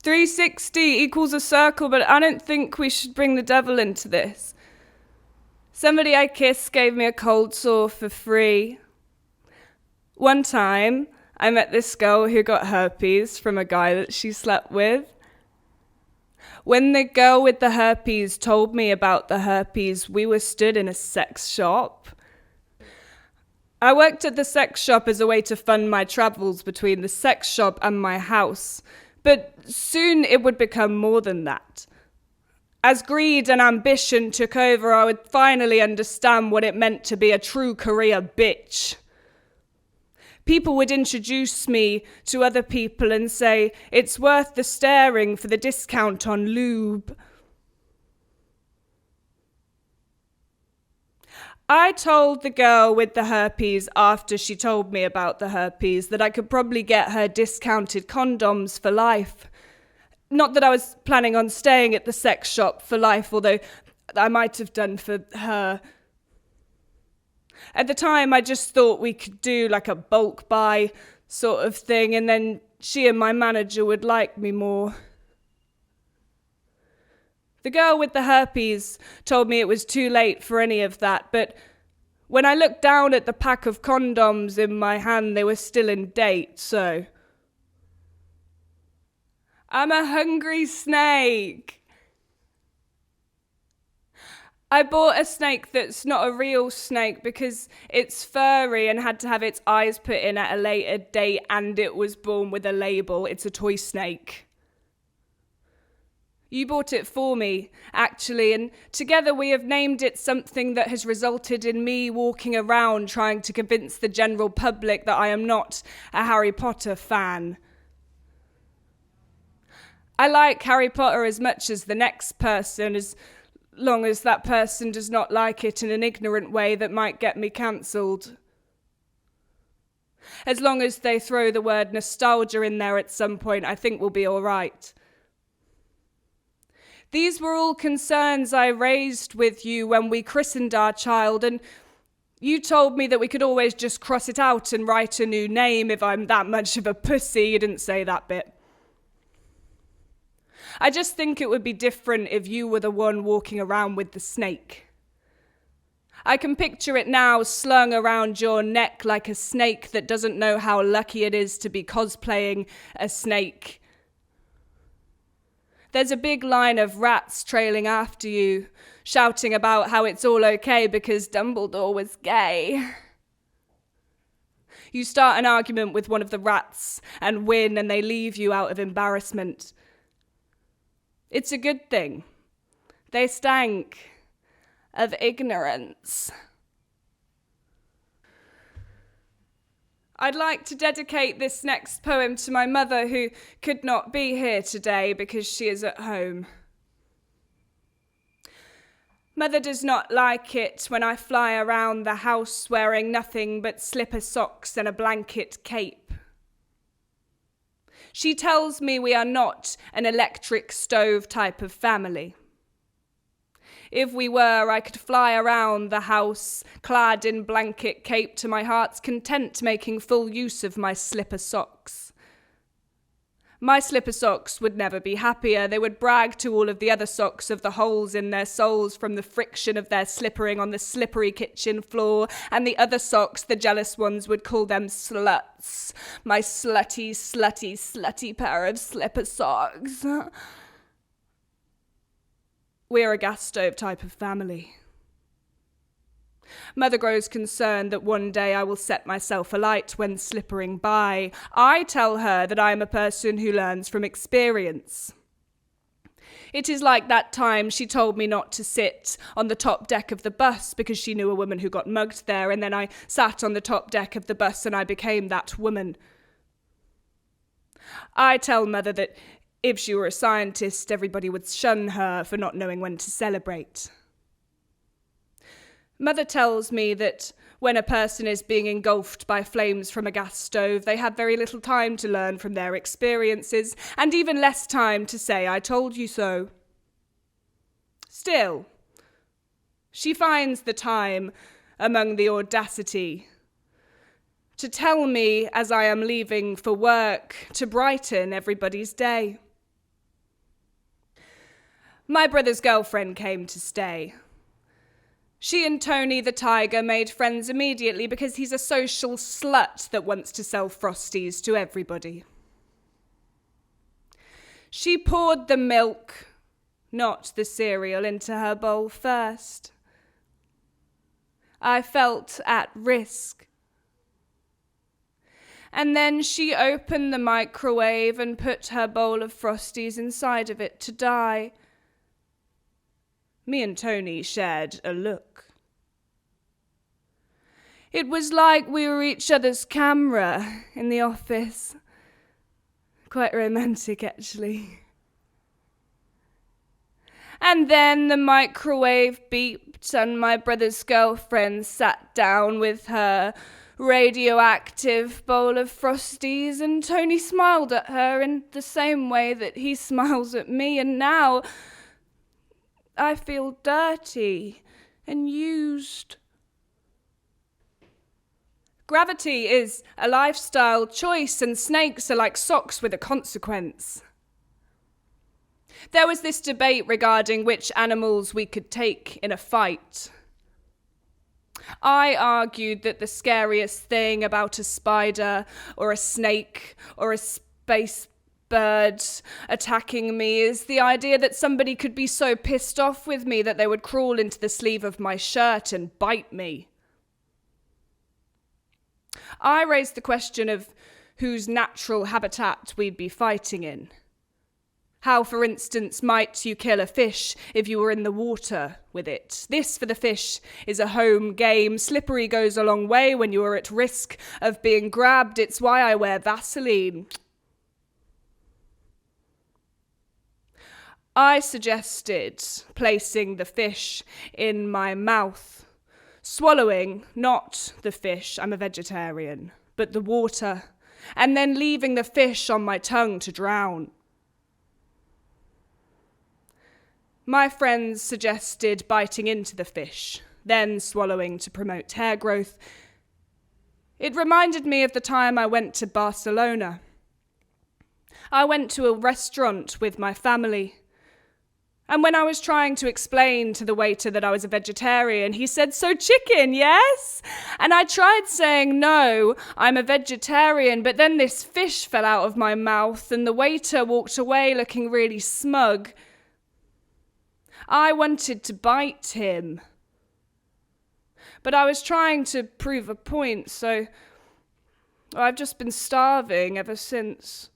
360 equals a circle, but I don't think we should bring the devil into this. Somebody I kissed gave me a cold sore for free. One time, I met this girl who got herpes from a guy that she slept with. When the girl with the herpes told me about the herpes, we were stood in a sex shop. I worked at the sex shop as a way to fund my travels between the sex shop and my house, but soon it would become more than that. As greed and ambition took over, I would finally understand what it meant to be a true career bitch. People would introduce me to other people and say, it's worth the staring for the discount on lube. I told the girl with the herpes after she told me about the herpes that I could probably get her discounted condoms for life. Not that I was planning on staying at the sex shop for life, although I might have done for her. At the time, I just thought we could do like a bulk buy sort of thing, and then she and my manager would like me more. The girl with the herpes told me it was too late for any of that, but when I looked down at the pack of condoms in my hand, they were still in date, so... I'm a hungry snake. I bought a snake that's not a real snake because it's furry and had to have its eyes put in at a later date, and it was born with a label. It's a toy snake. You bought it for me, actually, and together we have named it something that has resulted in me walking around trying to convince the general public that I am not a Harry Potter fan. I like Harry Potter as much as the next person, as long as that person does not like it in an ignorant way that might get me cancelled. As long as they throw the word nostalgia in there at some point, I think we'll be all right. These were all concerns I raised with you when we christened our child, and you told me that we could always just cross it out and write a new name if I'm that much of a pussy. You didn't say that bit. I just think it would be different if you were the one walking around with the snake. I can picture it now slung around your neck like a snake that doesn't know how lucky it is to be cosplaying a snake. There's a big line of rats trailing after you, shouting about how it's all okay because Dumbledore was gay. You start an argument with one of the rats and win, and they leave you out of embarrassment. It's a good thing. They stank of ignorance. I'd like to dedicate this next poem to my mother, who could not be here today because she is at home. Mother does not like it when I fly around the house wearing nothing but slipper socks and a blanket cape. She tells me we are not an electric stove type of family. If we were, I could fly around the house, clad in blanket cape to my heart's content, making full use of my slipper socks. My slipper socks would never be happier. They would brag to all of the other socks of the holes in their soles from the friction of their slippering on the slippery kitchen floor, and the other socks, the jealous ones, would call them sluts. My slutty, slutty, slutty pair of slipper socks. We're a gas stove type of family. Mother grows concerned that one day I will set myself alight when slippering by. I tell her that I am a person who learns from experience. It is like that time she told me not to sit on the top deck of the bus because she knew a woman who got mugged there, and then I sat on the top deck of the bus and I became that woman. I tell Mother that if she were a scientist, everybody would shun her for not knowing when to celebrate. Mother tells me that when a person is being engulfed by flames from a gas stove, they have very little time to learn from their experiences, and even less time to say, "I told you so." Still, she finds the time among the audacity to tell me as I am leaving for work to brighten everybody's day. My brother's girlfriend came to stay. She and Tony the tiger made friends immediately because he's a social slut that wants to sell Frosties to everybody. She poured the milk, not the cereal, into her bowl first. I felt at risk. And then she opened the microwave and put her bowl of Frosties inside of it to die. Me and Tony shared a look. It was like we were each other's camera in the office. Quite romantic, actually. And then the microwave beeped and my brother's girlfriend sat down with her radioactive bowl of Frosties, and Tony smiled at her in the same way that he smiles at me, and now I feel dirty and used. Gravity is a lifestyle choice, and snakes are like socks with a consequence. There was this debate regarding which animals we could take in a fight. I argued that the scariest thing about a spider or a snake or a space bird attacking me is the idea that somebody could be so pissed off with me that they would crawl into the sleeve of my shirt and bite me. I raised the question of whose natural habitat we'd be fighting in. How, for instance, might you kill a fish if you were in the water with it? This, for the fish, is a home game. Slippery goes a long way when you are at risk of being grabbed. It's why I wear Vaseline. I suggested placing the fish in my mouth, swallowing not the fish, I'm a vegetarian, but the water, and then leaving the fish on my tongue to drown. My friends suggested biting into the fish, then swallowing to promote hair growth. It reminded me of the time I went to Barcelona. I went to a restaurant with my family, and when I was trying to explain to the waiter that I was a vegetarian, he said, "So chicken, yes?" And I tried saying, "No, I'm a vegetarian," but then this fish fell out of my mouth and the waiter walked away looking really smug. I wanted to bite him, but I was trying to prove a point, so I've just been starving ever since.